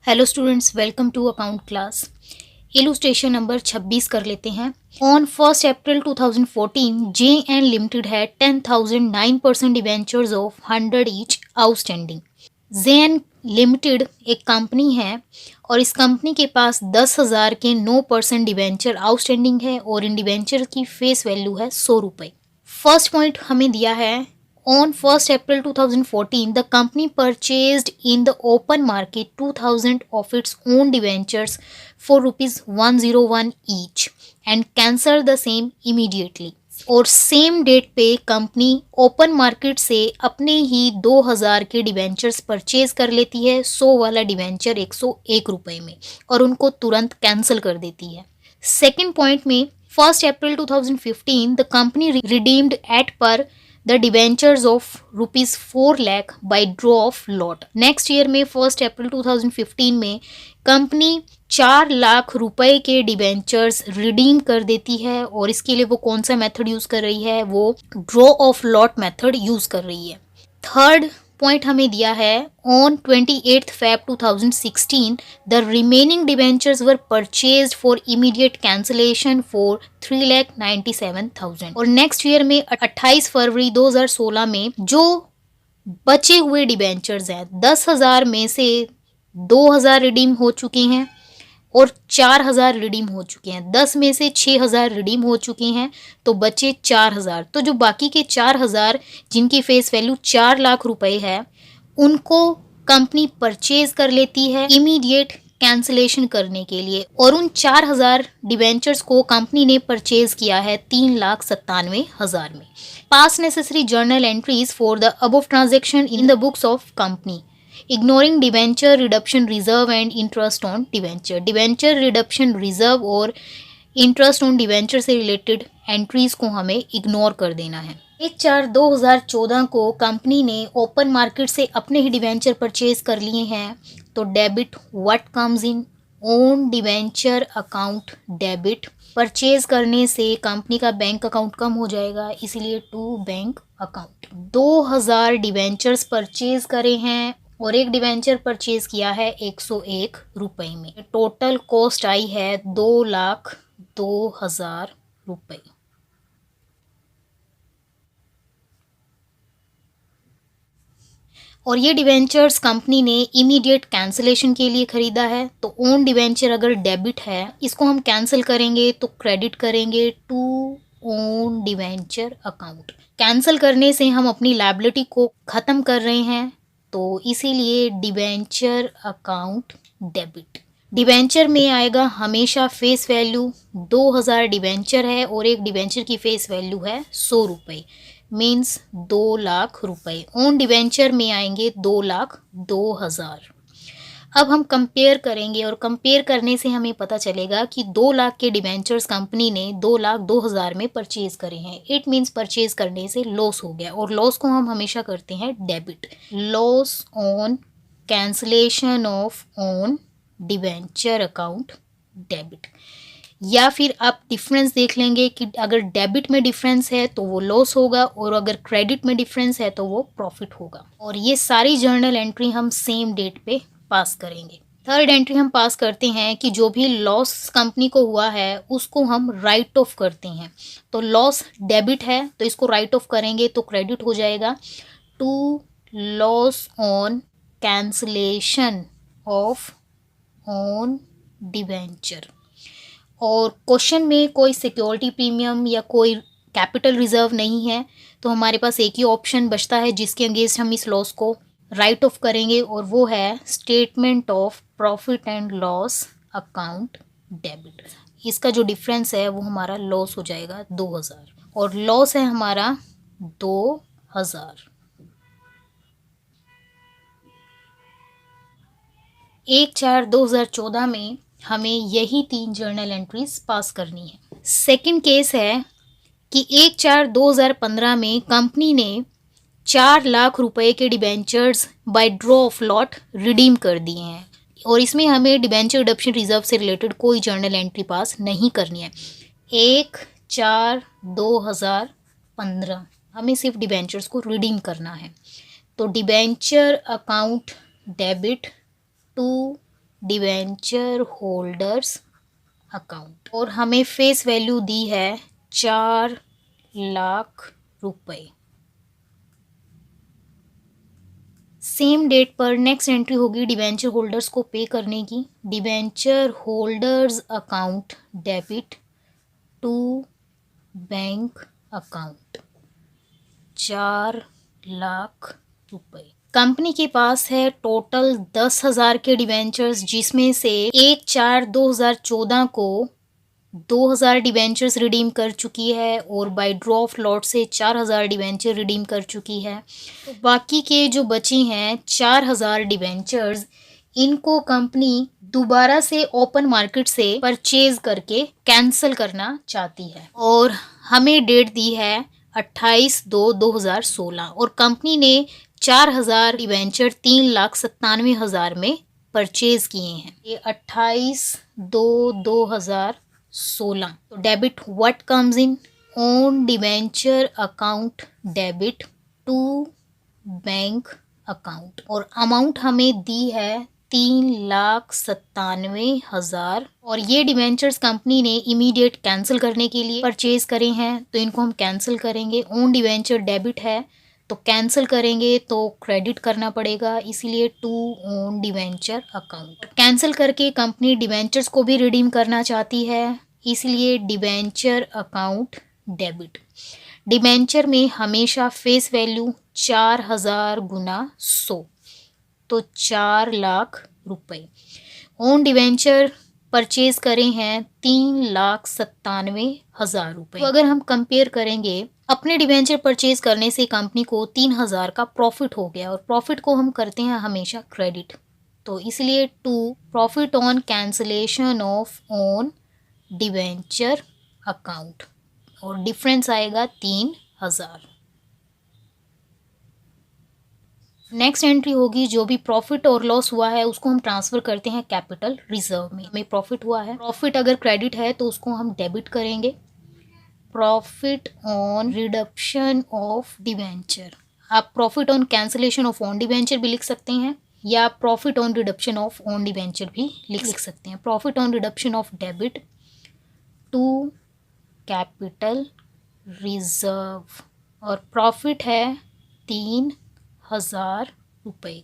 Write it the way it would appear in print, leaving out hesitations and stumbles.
Hello students, welcome to account class. Illustration number 26 कर लेते हैं। On 1 April 2014 J N limited है 10,009% debentures of 100 each outstanding. J N limited एक company है और इस कंपनी के पास 10,000 के 9% डिवेंचर आउटस्टैंडिंग है और इन डिवेंचर की फेस वैल्यू है 100 रुपये। फर्स्ट पॉइंट हमें दिया है on 1st April 2014, the company purchased in the open market 2000 of its own debentures for rupees 101 each and cancelled the same immediately. और सेम डेट पे कंपनी ओपन मार्केट से अपने ही 2000 के डिवेंचर्स परचेज कर लेती है 100 वाला डिवेंचर 101 रुपये में और उनको तुरंत कैंसिल कर देती है। सेकेंड पॉइंट में 1st April 2015 the company redeemed at par the debentures of rupees 4 lakh by draw of lot. Next year में 1st अप्रैल 2015 में कंपनी 4 लाख रुपए के डिबेंचर्स रिडीम कर देती है और इसके लिए वो कौन सा मेथड यूज कर रही है, वो draw of lot method use कर रही है। थर्ड पॉइंट हमें दिया है on 28 Feb 2016 the remaining debentures were purchased for immediate cancellation for 3,97,000 और नेक्स्ट ईयर में 28 फरवरी 2016 में जो बचे हुए डिबेंचर्स हैं 10,000 में से 2,000 रिडीम हो चुके हैं और 4,000 रिडीम हो चुके हैं। 10 में से 6,000 रिडीम हो चुके हैं तो बचे 4,000। तो जो बाकी के 4,000 जिनकी फेस वैल्यू 4 लाख रुपए है उनको कंपनी परचेज कर लेती है इमीडिएट कैंसिलेशन करने के लिए और उन 4,000 डिवेंचर्स को कंपनी ने परचेज किया है 3,97,000 में। पास necessary journal entries for the above transaction in the books of company, ignoring debenture reduction reserve and interest on debenture. Debenture reduction reserve और इंटरेस्ट ऑन डिवेंचर से रिलेटेड एंट्रीज को हमें ignore कर देना है। 1/4/2014 को कंपनी ने ओपन मार्केट से अपने ही डिवेंचर परचेज कर लिए हैं तो debit what comes in own debenture account debit. Purchase करने से कंपनी का बैंक अकाउंट कम हो जाएगा, इसीलिए to bank account. 2,000 debentures purchase करे हैं और एक डिवेंचर परचेज किया है 101 रुपये में। टोटल कॉस्ट आई है 2,02,000 रुपये। और ये डिवेंचर्स कंपनी ने इमीडिएट कैंसिलेशन के लिए खरीदा है। तो ओन डिवेंचर अगर डेबिट है इसको हम कैंसिल करेंगे तो क्रेडिट करेंगे to own debenture account. Cancel करने से हम अपनी लायबिलिटी को ख़त्म कर रहे हैं तो इसीलिए डिवेंचर अकाउंट डेबिट। डिवेंचर में आएगा हमेशा फेस वैल्यू 2,000 डिवेंचर है और एक डिवेंचर की फेस वैल्यू है 100 रुपये, मीन्स 2 लाख रुपए। ऑन डिवेंचर में आएंगे 2,02,000। अब हम कंपेयर करेंगे और कंपेयर करने से हमें पता चलेगा कि 2 लाख के डिवेंचर्स कंपनी ने 2,02,000 में परचेज करे हैं। इट मीन्स परचेज करने से लॉस हो गया और लॉस को हम हमेशा करते हैं debit. Loss on cancellation of on debenture account debit. या फिर आप डिफरेंस देख लेंगे कि अगर डेबिट में डिफरेंस है तो वो लॉस होगा और अगर क्रेडिट में डिफरेंस है तो वो प्रॉफिट होगा। और ये सारी जर्नल एंट्री हम सेम डेट पे पास करेंगे। थर्ड एंट्री हम पास करते हैं कि जो भी लॉस कंपनी को हुआ है उसको हम राइट ऑफ करते हैं। तो लॉस डेबिट है तो इसको राइट ऑफ करेंगे तो क्रेडिट हो जाएगा to loss on cancellation of on debenture. और क्वेश्चन में कोई सिक्योरिटी प्रीमियम या कोई कैपिटल रिजर्व नहीं है तो हमारे पास एक ही ऑप्शन बचता है जिसके अगेंस्ट हम इस लॉस को राइट ऑफ करेंगे और वो है statement of profit and loss account debit. इसका जो डिफरेंस है वो हमारा लॉस हो जाएगा 2,000 और लॉस है हमारा 2,000। 1/4/2014 में हमें यही 3 जर्नल एंट्रीज पास करनी है। सेकंड केस है कि 1/4/2015 में कंपनी ने 4 लाख रुपए के debentures by draw of lot redeem कर दिए हैं और इसमें हमें डिबेंचर रिडक्शन रिजर्व से रिलेटेड कोई जर्नल एंट्री पास नहीं करनी है। 1/4/2015 हमें सिर्फ डिबेंचर्स को रिडीम करना है तो debenture account debit to debenture holders account, और हमें फेस वैल्यू दी है 4 लाख रुपए। सेम डेट पर नेक्स्ट एंट्री होगी डिवेंचर होल्डर्स को पे करने की। Debenture holders account debit to bank account 4 lakh रुपए। कंपनी के पास है टोटल 10,000 के डिवेंचर्स, जिसमें से 1/4/2014 को 2,000 डिवेंचर्स रिडीम कर चुकी है और बाय ड्रॉ ऑफ लॉट से 4,000 डिवेंचर रिडीम कर चुकी है। तो बाकी के जो बची हैं 4,000 डिवेंचर्स, इनको कंपनी दोबारा से ओपन मार्केट से परचेज करके कैंसिल करना चाहती है, और हमें डेट दी है 28/2/2016, और कंपनी ने 4,000 डिवेंचर 3,97,000 में परचेज किए हैं। ये 28/2/2016। तो debit what comes in on debenture account debit to bank account, और अमाउंट हमें दी है 3,97,000, और ये डिवेंचर्स कंपनी ने इमीडिएट कैंसिल करने के लिए परचेज करे हैं, तो इनको हम कैंसिल करेंगे। ऑन डिवेंचर डेबिट है तो कैंसिल करेंगे तो क्रेडिट करना पड़ेगा, इसीलिए to own debenture account. Cancel करके कंपनी डिवेंचर्स को भी रिडीम करना चाहती है, इसलिए डिवेंचर अकाउंट डेबिट। डिवेंचर में हमेशा फेस वैल्यू 4,000 गुना 100, तो 4 लाख रुपए। ऑन डिवेंचर परचेज करे हैं 3,97,000 रुपए। तो अगर हम कंपेयर करेंगे, अपने डिवेंचर परचेज करने से कंपनी को 3,000 का प्रॉफिट हो गया, और प्रॉफिट को हम करते हैं हमेशा क्रेडिट, तो इसलिए to profit on cancellation of on debenture account, और डिफरेंस आएगा 3,000। नेक्स्ट एंट्री होगी, जो भी प्रॉफिट और लॉस हुआ है उसको हम ट्रांसफर करते हैं कैपिटल रिजर्व में। हमें प्रॉफिट हुआ है, प्रॉफिट अगर क्रेडिट है तो उसको हम डेबिट करेंगे। Profit on reduction of debenture, आप profit on cancellation of on debenture भी लिख सकते हैं, या profit on reduction of on debenture भी लिख सकते हैं। Profit on reduction of debit to capital reserve, और प्रॉफिट है 3,000 रुपए।